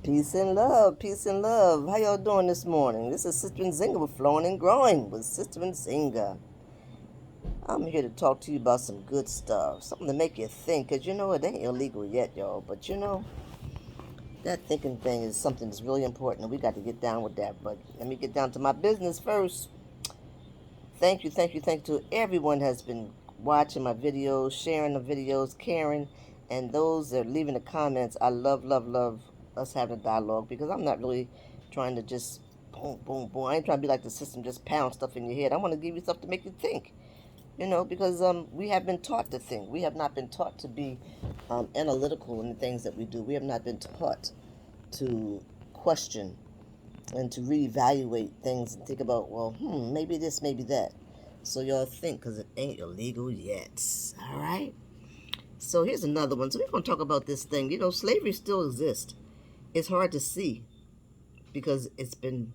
Peace and love, peace and love. How y'all doing this morning? This is Sister Nzinga with Flowing and Growing with Sister Nzinga. I'm here to talk to you about some good stuff, something to make you think, because it ain't illegal yet, y'all. But that thinking thing is something that's really important, and we got to get down with that. But let me get down to my business first. Thank you to everyone has been watching my videos, sharing the videos, caring, and those that are leaving the comments. I love us having a dialogue because I'm not really trying to just boom, boom, boom. I ain't trying to be like the system, just pound stuff in your head. I want to give you stuff to make you think, because we have been taught to think. We have not been taught to be analytical in the things that we do. We have not been taught to question and to reevaluate things and think about, well, maybe this, maybe that. So y'all think, because it ain't illegal yet. All right? So here's another one. So we're going to talk about this thing. Slavery still exists. It's hard to see because it's been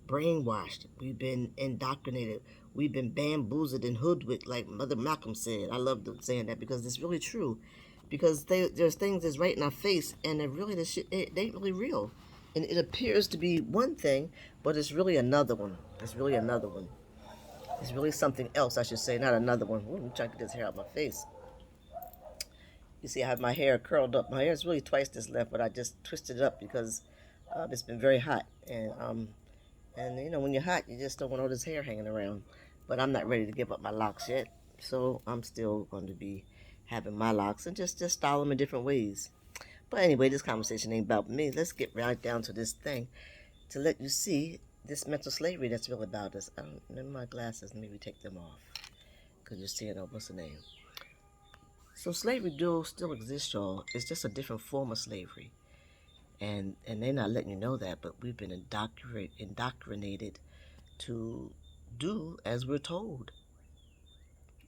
brainwashed. We've been indoctrinated. We've been bamboozled and hoodwinked, like Mother Malcolm said. I love saying that because it's really true. Because there's things that's right in our face, and they're really they ain't really real. And it appears to be one thing, but it's really another one. It's really another one. It's really something else, I should say, not another one. Ooh, I'm trying to get this hair out of my face. You see, I have my hair curled up. My hair is really twice this length, but I just twisted it up because it's been very hot. And when you're hot, you just don't want all this hair hanging around. But I'm not ready to give up my locks yet, so I'm still going to be having my locks and just style them in different ways. But anyway, this conversation ain't about me. Let's get right down to this thing to let you see this mental slavery that's really about us. I don't remember my glasses. Maybe take them off because you're seeing, what's the name? So slavery still exists, y'all. It's just a different form of slavery. And they're not letting you know that, but we've been indoctrinated to do as we're told.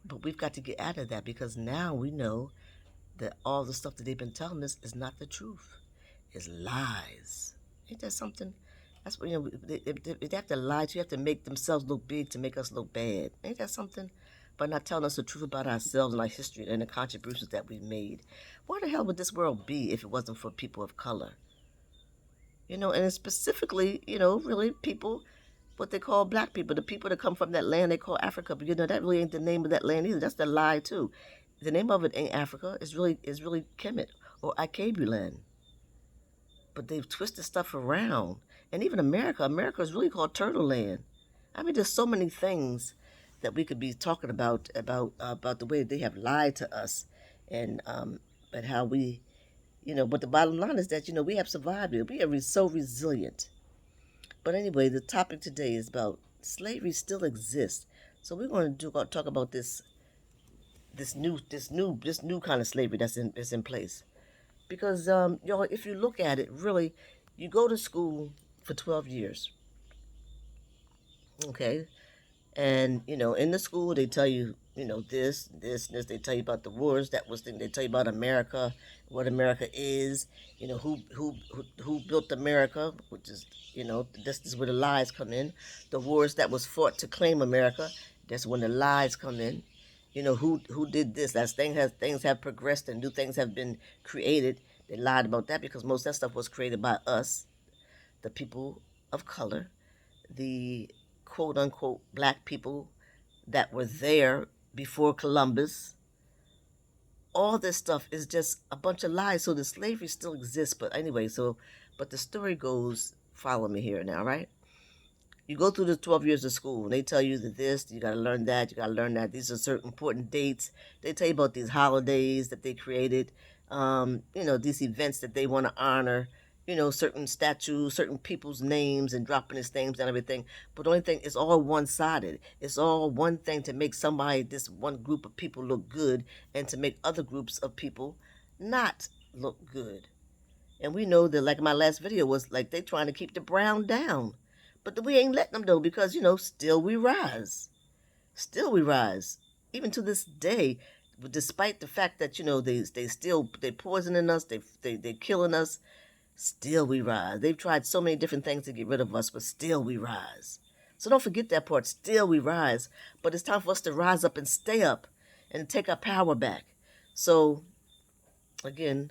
But we've got to get out of that because now we know that all the stuff that they've been telling us is not the truth. It's lies. Ain't that something? That's what, they have to lie to you. Have to make themselves look big to make us look bad. Ain't that something? By not telling us the truth about ourselves and our history and the contributions that we've made. Where the hell would this world be if it wasn't for people of color? And specifically, really people, what they call black people, the people that come from that land they call Africa. But that really ain't the name of that land either. That's the lie too. The name of it ain't Africa. It's really Kemet or Akabuland. But they've twisted stuff around. And even America is really called Turtle Land. I mean, there's so many things that we could be talking about the way they have lied to us, and but how we, But the bottom line is that we have survived it. We are so resilient. But anyway, the topic today is about slavery still exists. So we're going to talk about this new kind of slavery that's in place. Because y'all, if you look at it, really, you go to school for 12 years, okay? And in the school they tell you, this. They tell you about the wars. That was thing. They tell you about America, what America is. Who built America, which is this is where the lies come in. The wars that was fought to claim America. That's when the lies come in. Who did this? As things have progressed and new things have been created. They lied about that because most of that stuff was created by us, the people of color, the quote unquote black people that were there before Columbus. All this stuff is just a bunch of lies. So the slavery still exists. But anyway, but the story goes, follow me here now, right? You go through the 12 years of school and they tell you that this, you got to learn that, you got to learn that. These are certain important dates. They tell you about these holidays that they created, these events that they want to honor, certain statues, certain people's names and dropping his names and everything. But the only thing, it's all one-sided. It's all one thing to make this one group of people look good and to make other groups of people not look good. And we know that, like my last video was, like, they trying to keep the brown down. But we ain't letting them, though, because, still we rise. Still we rise. Even to this day, despite the fact that, they poisoning us, they killing us, still we rise. They've tried so many different things to get rid of us, but still we rise. So don't forget that part. Still we rise. But it's time for us to rise up and stay up and take our power back. So, again,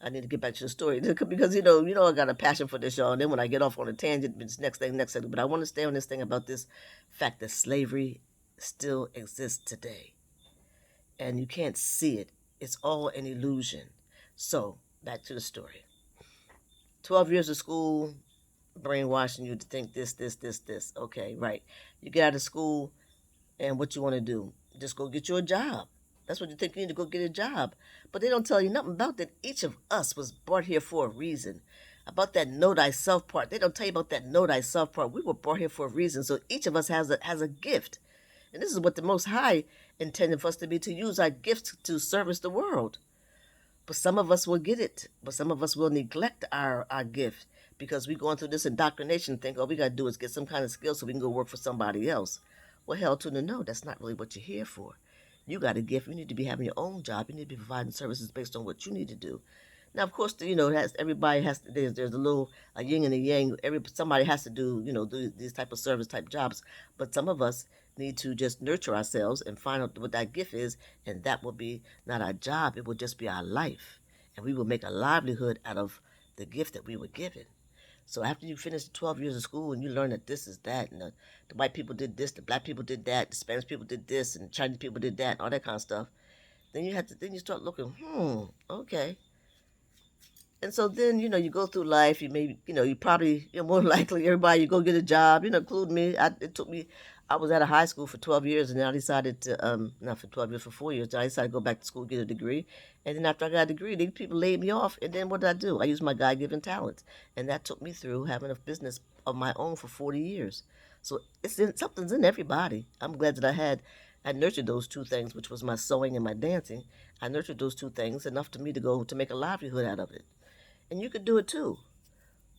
I need to get back to the story because I got a passion for this, y'all. And then when I get off on a tangent, it's next thing. But I want to stay on this thing about this fact that slavery still exists today, and you can't see it. It's all an illusion. So back to the story. 12 years of school, brainwashing you to think this. Okay, right. You get out of school, and what you want to do? Just go get you a job. That's what you think you need to go get a job. But they don't tell you nothing about that. Each of us was brought here for a reason. About that know thyself part. They don't tell you about that know thyself part. We were brought here for a reason. So each of us has a gift. And this is what the Most High intended for us to be, to use our gifts to service the world. But some of us will get it. But some of us will neglect our gift because we're going through this indoctrination thing. All we got to do is get some kind of skill so we can go work for somebody else. Well, hell to the no. That's not really what you're here for. You got a gift. You need to be having your own job. You need to be providing services based on what you need to do. Now, of course, everybody has to. There's a yin and a yang. Somebody has to do these type of service type jobs. But some of us need to just nurture ourselves and find out what that gift is, and that will be not our job. It will just be our life, and we will make a livelihood out of the gift that we were given. So after you finish 12 years of school and you learn that this is that, and the white people did this, the black people did that, the Spanish people did this, and the Chinese people did that, and all that kind of stuff, then you start looking, okay. And so then, you go through life, you probably, more likely everybody, you go get a job, including me. I was out of high school for 12 years, and then I decided to, not for 12 years, for 4 years, I decided to go back to school, get a degree. And then after I got a degree, these people laid me off, and then what did I do? I used my God-given talents. And that took me through having a business of my own for 40 years. So something's in everybody. I'm glad that I nurtured those two things, which was my sewing and my dancing. I nurtured those two things enough to me to make a livelihood out of it. And you could do it too.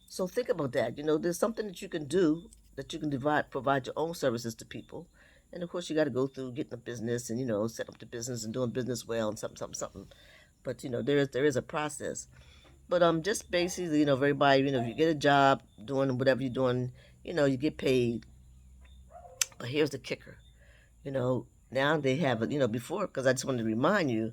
So think about that. There's something that you can do that you can provide your own services to people. And of course, you got to go through getting a business and, set up the business and doing business well and something. But, there is a process. But just basically, everybody, if you get a job doing whatever you're doing, you get paid. But here's the kicker. Now they have, before, because I just wanted to remind you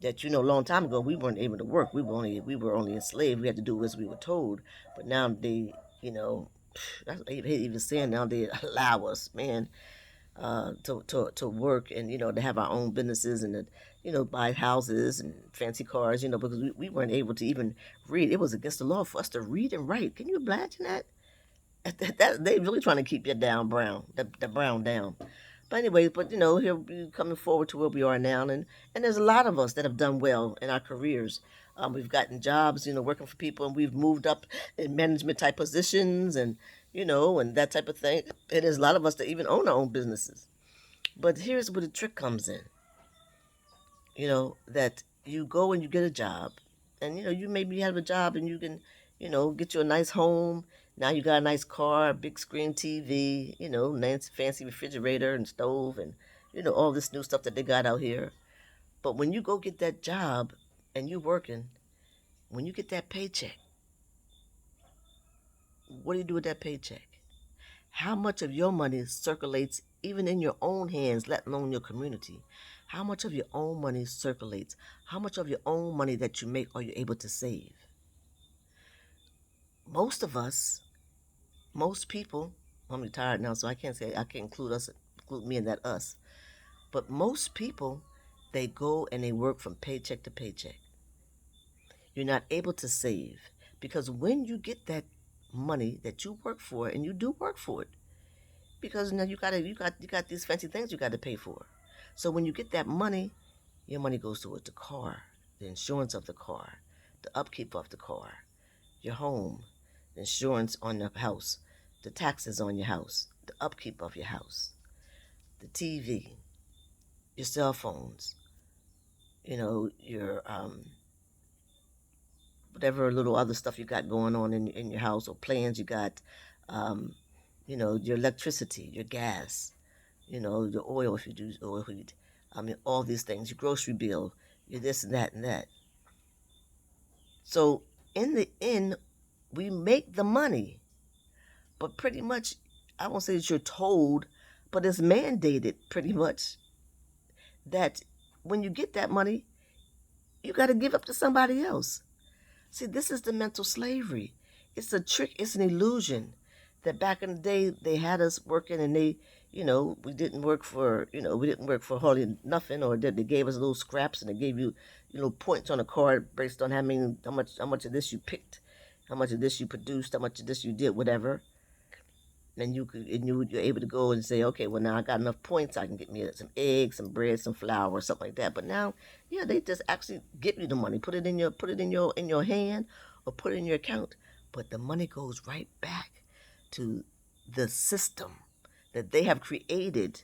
that a long time ago we weren't able to work. We were only enslaved. We had to do as we were told. But now they, I hate even saying now they allow us, man, to work and to have our own businesses and buy houses and fancy cars, because we weren't able to even read. It was against the law for us to read and write. Can you imagine that? They really trying to keep you down brown, the brown down. But anyway, here we coming forward to where we are now, and there's a lot of us that have done well in our careers. We've gotten jobs, working for people, and we've moved up in management type positions, and and that type of thing. And there's a lot of us that even own our own businesses. But here's where the trick comes in. That you go and you get a job, and you maybe have a job and you can, get you a nice home. Now you got a nice car, a big screen TV, nice fancy refrigerator and stove and, all this new stuff that they got out here. But when you go get that job and you working, when you get that paycheck, what do you do with that paycheck? How much of your money circulates even in your own hands, let alone your community? How much of your own money circulates? How much of your own money that you make are you able to save? Most people, I'm retired now, so I can't include me in that us. But most people, they go and they work from paycheck to paycheck. You're not able to save because when you get that money that you work for, and you do work for it, because now you got these fancy things you got to pay for. So when you get that money, your money goes towards the car, the insurance of the car, the upkeep of the car, your home, the insurance on the house, the taxes on your house, the upkeep of your house, the TV, your cell phones, your whatever little other stuff you got going on in your house or plans you got, your electricity, your gas, your oil if you do oil heat. All these things, your grocery bill, your this and that and that. So in the end, we make the money, but pretty much, I won't say that you're told, but it's mandated pretty much that when you get that money, you got to give up to somebody else. See, this is the mental slavery. It's a trick, it's an illusion that back in the day they had us working and we didn't work for, we didn't work for hardly nothing, or that they gave us little scraps and they gave you, points on a card based on how much of this you picked, how much of this you produced, how much of this you did, whatever. And you're able to go and say, okay, well now I got enough points, I can get me some eggs, some bread, some flour, or something like that. But now, yeah, they just actually give you the money, put it in your hand, or put it in your account. But the money goes right back to the system that they have created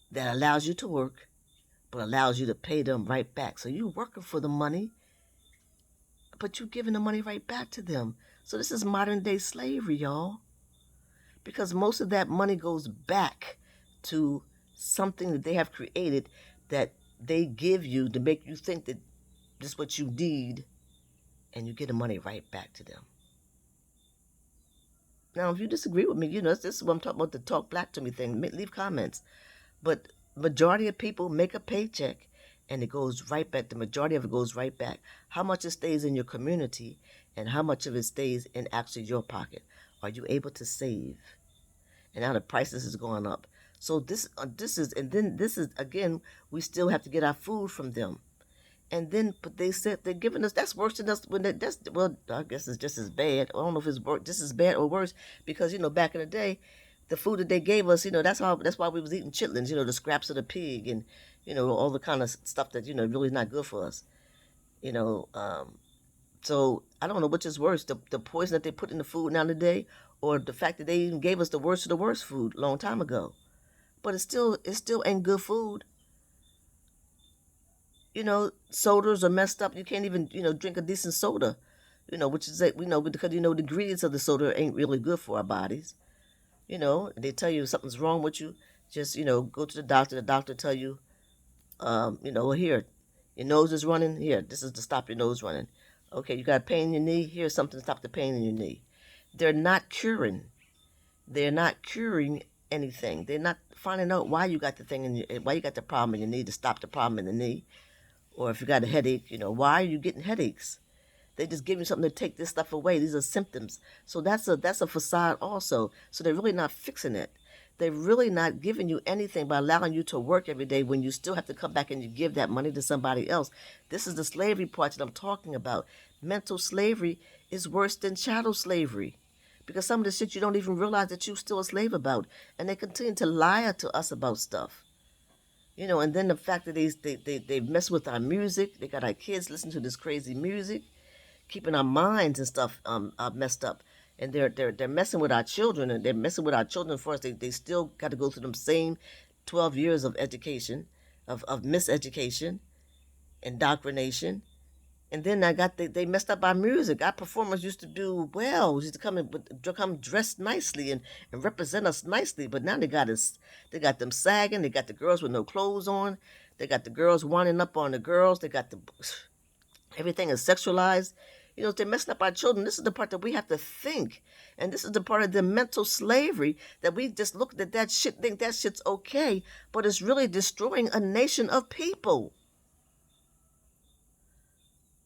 that allows you to work, but allows you to pay them right back. So you're working for the money, but you're giving the money right back to them. So this is modern day slavery, y'all. Because most of that money goes back to something that they have created that they give you to make you think that this is what you need, and you get the money right back to them. Now, if you disagree with me, this is what I'm talking about, the talk black to me thing. Leave comments. But majority of people make a paycheck, and it goes right back. The majority of it goes right back. How much it stays in your community, and how much of it stays in actually your pocket? Are you able to save? And now the prices is going up. So this is, and then this is again. We still have to get our food from them, and then but they said they're giving us. That's worse than us. Well, I guess it's just as bad. I don't know if it's just as bad or worse, because back in the day, the food that they gave us, that's why we was eating chitlins. The scraps of the pig, and all the kind of stuff that really not good for us. So I don't know which is worse, the poison that they put in the food now today, or the fact that they even gave us the worst of the worst food a long time ago. But it still ain't good food. Sodas are messed up. You can't even drink a decent soda. Which is because the ingredients of the soda ain't really good for our bodies. They tell you something's wrong with you, just go to the doctor. The doctor tell you, here, your nose is running. Here, this is to stop your nose running. Okay, you got pain in your knee. Here's something to stop the pain in your knee. They're not curing. They're not curing anything. They're not finding out why you got why you got the problem in your knee to stop the problem in the knee, or if you got a headache, why are you getting headaches? They just give you something to take this stuff away. These are symptoms. So that's a facade also. So they're really not fixing it. They're really not giving you anything by allowing you to work every day when you still have to come back and you give that money to somebody else. This is the slavery part that I'm talking about. Mental slavery is worse than chattel slavery, because some of the shit you don't even realize that you're still a slave about. And they continue to lie to us about stuff. And then the fact that they mess with our music. They got our kids listening to this crazy music, keeping our minds and stuff messed up. And they're messing with our children, and they're messing with our children for us. They still got to go through them same 12 years of education, of miseducation, indoctrination. And then they messed up our music. Our performers used to do well. Used to come dressed nicely and represent us nicely. But now they got them sagging. They got the girls with no clothes on. They got the girls winding up on the girls. They got everything is sexualized. They're messing up our children. This is the part that we have to think. And this is the part of the mental slavery that we just look at that shit, think that shit's okay, but it's really destroying a nation of people.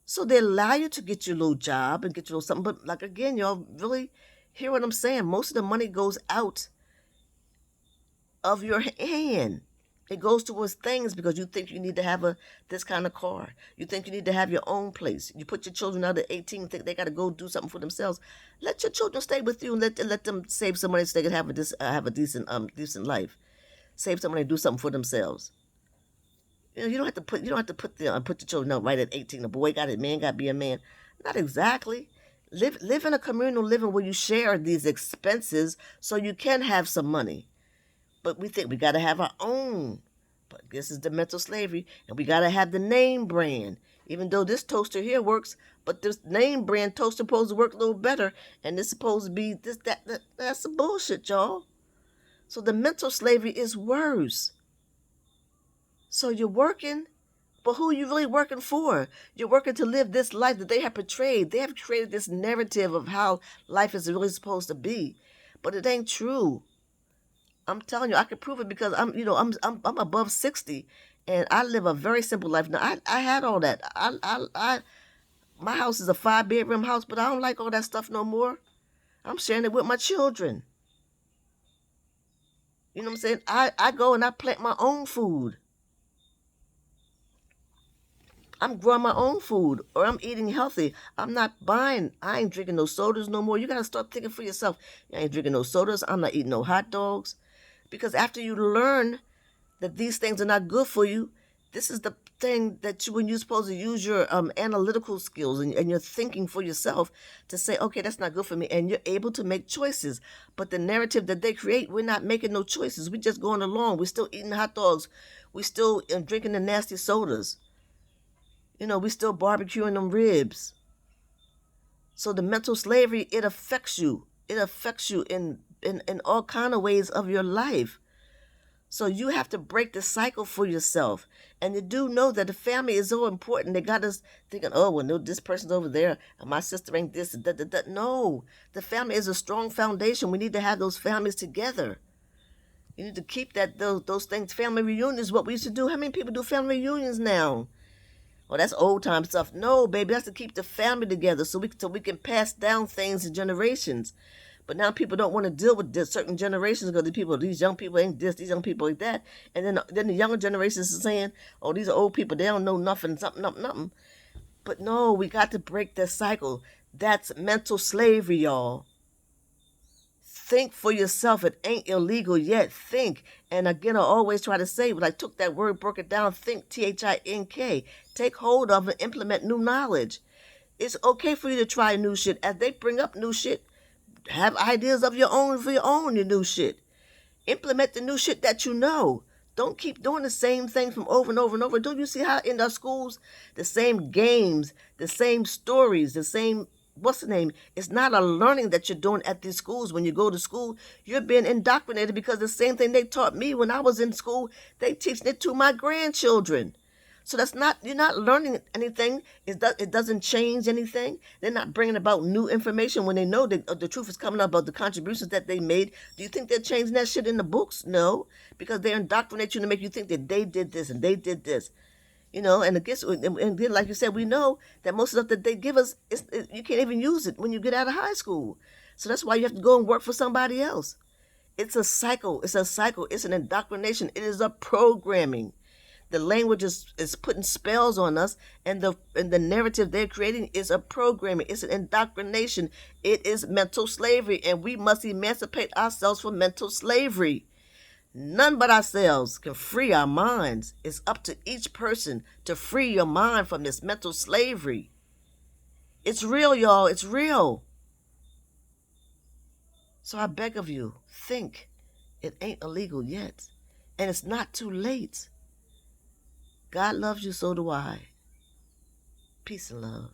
So they allow you to get your little job and get your little something. But like, again, y'all really hear what I'm saying. Most of the money goes out of your hand. It goes towards things because you think you need to have this kind of car. You think you need to have your own place. You put your children out at 18, think they got to go do something for themselves. Let your children stay with you and let them save some money so they can have a decent life. Save some money and do something for themselves. You don't have to put the children out right at 18. A boy got it, man got to be a man. Not exactly. Live in a communal living where you share these expenses so you can have some money. But we think we got to have our own. But this is the mental slavery. And we got to have the name brand. Even though this toaster here works, but this name brand toaster supposed to work a little better. And it's supposed to be this, that's some bullshit, y'all. So the mental slavery is worse. So you're working, but who are you really working for? You're working to live this life that they have portrayed. They have created this narrative of how life is really supposed to be. But it ain't true. I'm telling you, I can prove it because I'm above 60, and I live a very simple life. Now I had all that. My house is a 5-bedroom house, but I don't like all that stuff no more. I'm sharing it with my children. You know what I'm saying? I go and I plant my own food. I'm growing my own food, or I'm eating healthy. I'm not buying. I ain't drinking no sodas no more. You got to start thinking for yourself. I ain't drinking no sodas. I'm not eating no hot dogs. Because after you learn that these things are not good for you, this is the thing that you, when you're supposed to use your analytical skills and your thinking for yourself to say, okay, that's not good for me. And you're able to make choices. But the narrative that they create, we're not making no choices. We're just going along. We're still eating hot dogs. We're still drinking the nasty sodas. You know, we still barbecuing them ribs. So the mental slavery, it affects you. It affects you in all kind of ways of your life. So you have to break the cycle for yourself. And you do know that the family is so important. They got us thinking, oh, well, no, this person's over there, and my sister ain't this, and that. No, the family is a strong foundation. We need to have those families together. You need to keep those things. Family reunions, what we used to do. How many people do family reunions now? Well, that's old time stuff. No, baby, that's to keep the family together so we can pass down things to generations. But now people don't want to deal with this certain generations because these young people ain't this, these young people ain't that. And then the younger generations are saying, oh, these are old people, they don't know nothing, something. But no, we got to break that cycle. That's mental slavery, y'all. Think for yourself. It ain't illegal yet. Think. And again, I always try to say, when I took that word, broke it down, think, T-H-I-N-K. Take hold of and implement new knowledge. It's okay for you to try new shit. As they bring up new shit, have ideas of your own for your new shit. Implement the new shit that you know. Don't keep doing the same thing from over and over and over. Don't you see how in our schools, the same games, the same stories, the same, what's the name? It's not a learning that you're doing at these schools. When you go to school, you're being indoctrinated because the same thing they taught me when I was in school, they teaching it to my grandchildren. So that's not, you're not learning anything. It doesn't change anything. They're not bringing about new information when they know that the truth is coming up about the contributions that they made. Do you think they're changing that shit in the books? No, because they indoctrinate you to make you think that they did this and they did this. You know, and then, like you said, we know that most of the stuff that they give us, you can't even use it when you get out of high school. So that's why you have to go and work for somebody else. It's a cycle. It's a cycle. It's an indoctrination. It is a programming. The language is putting spells on us, and the narrative they're creating is a programming. It's an indoctrination. It is mental slavery, and we must emancipate ourselves from mental slavery. None but ourselves can free our minds. It's up to each person to free your mind from this mental slavery. It's real, y'all. It's real. So I beg of you, think. It ain't illegal yet, and it's not too late. God loves you, so do I. Peace and love.